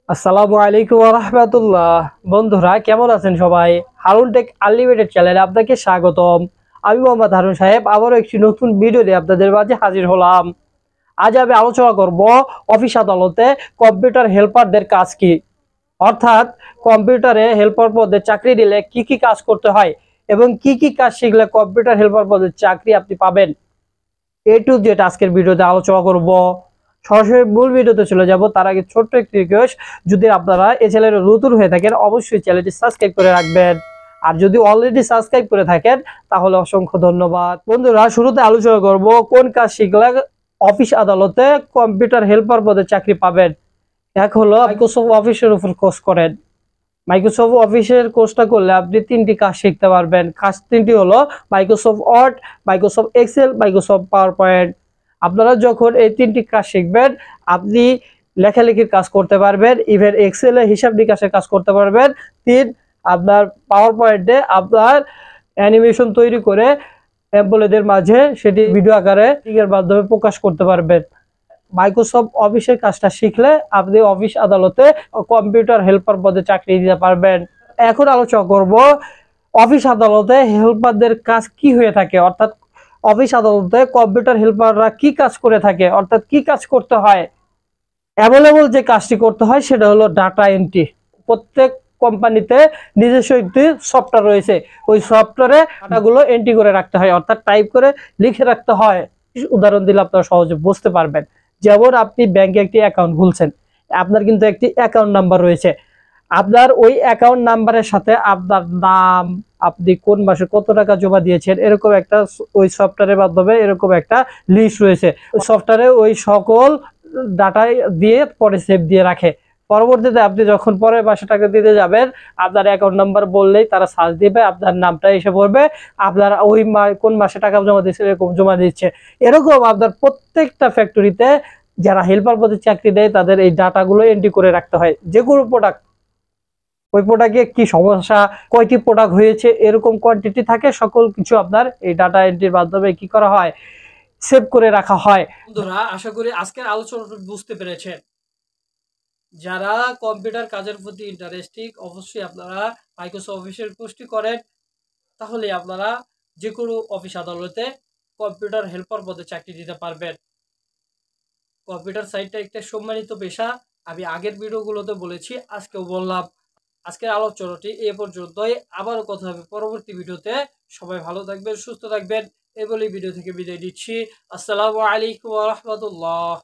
আসসালামু আলাইকুম ওয়া রাহমাতুল্লাহ। বন্ধুরা কেমন আছেন সবাই? হারুন টেক আনলিমিটেড চ্যানেলে আপনাকে স্বাগতম। আমি মোহাম্মদ হারুন সাহেব আবারও একটি নতুন ভিডিও নিয়ে আপনাদের মাঝে হাজির হলাম। আজ আমি আলোচনা করব অফিস আদালতে কম্পিউটার হেল্পারদের কাজ কি, অর্থাৎ কম্পিউটারে হেল্পার পদে চাকরি দিলে কি কি কাজ করতে হয় এবং কি কি কাজ শিখলে কম্পিউটার হেল্পার পদে চাকরি আপনি পাবেন। যেটা আজকের ভিডিওতে আলোচনা করব। সরাসরি মূল ভিডিওতে চলে যাব তার আগে ছোট্ট একটি রিকোয়েস্ট, যদি আপনারা এই চ্যানেলে নতুন হয়ে থাকেন অবশ্যই চ্যানেলটি সাবস্ক্রাইব করে রাখবেন, আর যদি অলরেডি সাবস্ক্রাইব করে থাকেন তাহলে অসংখ্য ধন্যবাদ। বন্ধুরা শুরুতে আলোচনা করব কোন কাজ শিখলে অফিস আদালতে কম্পিউটার হেল্পার পদে চাকরি পাবেন। এক হলো মাইক্রোসফট অফিসের উপর কোর্স করেন। মাইক্রোসফট অফিসের কোর্সটা করলে আপনি তিনটি কাজ শিখতে পারবেন। কাজ তিনটি হলো Microsoft Word, Microsoft Excel, Microsoft PowerPoint. আপনারা যখন এই তিনটি কাজ শিখবেন আপনি লেখালেখির কাজ করতে পারবেন, ইভেন এক্সেলে হিসাব নিকাশের কাজ করতে পারবেন। তিন, আপনার পাওয়ার পয়েন্টে আপনার অ্যানিমেশন তৈরি করে এমপ্লয়ীদের মাঝে সেটি ভিডিও আকারে এর মাধ্যমে প্রকাশ করতে পারবেন। মাইক্রোসফট অফিসের কাজটা শিখলে আপনি অফিস আদালতে কম্পিউটার হেল্পার পদে চাকরি দিতে পারবেন। এখন আলোচনা করব অফিস আদালতে হেল্পারদের কাজ কি হয়ে থাকে, অর্থাৎ অফিস আদালতে কম্পিউটার হেল্পাররা কি কাজ করে থাকে, অর্থাৎ কি কাজ করতে হয়। অ্যাভেলেবল যে কাজটি করতে হয় সেটা হলো ডাটা এন্ট্রি। প্রত্যেক কোম্পানিতে নিজস্ব একটি সফটওয়্যার রয়েছে, ওই সফটওয়্যারে ডাটাগুলো এন্ট্রি করে রাখতে হয়, অর্থাৎ টাইপ করে লিখে রাখতে হয়। উদাহরণ দিলে আপনারা সহজে বুঝতে পারবেন। যেমন আপনি ব্যাংকে একটি অ্যাকাউন্ট খুলছেন, আপনার কিন্তু একটি অ্যাকাউন্ট নাম্বার রয়েছে। আপনার ওই অ্যাকাউন্ট নাম্বারের সাথে আপনার নাম, আপনি কোন মাসে কত টাকা জমা দিয়েছেন, এরকম একটা ওই সফটওয়্যারের মাধ্যমে এরকম একটা লিস্ট রয়েছে। ওই সফটওয়্যারে ওই সকল ডাটা দিয়ে পরে সেভ দিয়ে রাখে। পরবর্তীতে আপনি যখন পরের মাসে টাকা দিতে যাবেন আপনার অ্যাকাউন্ট নাম্বার বললেই তারা সার্চ দিবে, আপনার নামটা এসে পড়বে, আপনার ওই কোন মাসে টাকা জমা দিচ্ছে এরকম জমা দিচ্ছে। এরকম আপনার প্রত্যেকটা ফ্যাক্টরিতে যারা হেল্পার পদে চাকরি দেয় তাদের এই ডাটাগুলো এন্ট্রি করে রাখতে হয়। যে কোনো প্রোডাক্ট, ওই প্রোডাক্টে কি সমস্যা, কয়টি প্রোডাক্ট হয়েছে, এরকম কোয়ান্টিটি থাকে, সকল কিছু আপনার এই ডাটা এন্ট্রির মাধ্যমে কি করা হয়, সেভ করে রাখা হয়। বন্ধুরা আশা করি আজকের আলোচনাটা বুঝতে পেরেছেন। যারা কম্পিউটার কাজের প্রতি ইন্টারেস্টিং অবশ্যই আপনারা মাইক্রোসফট অফিসের কোর্সটি করেন, তাহলে আপনারা যে কোনো অফিস আদালতে কম্পিউটার হেল্পার পদে চাকরি দিতে পারবেন। কম্পিউটার সাইটটা একটা সম্মানিত পেশা, আমি আগের ভিডিওগুলোতে বলেছি, আজকেও বললাম। আজকের আলোচনাটি এ পর্যন্তই, আবারও কথা হবে পরবর্তী ভিডিওতে। সবাই ভালো থাকবেন, সুস্থ থাকবেন, এই বলেই ভিডিও থেকে বিদায় নিচ্ছি। আসসালামু আলাইকুম ওয়া রাহমাতুল্লাহ।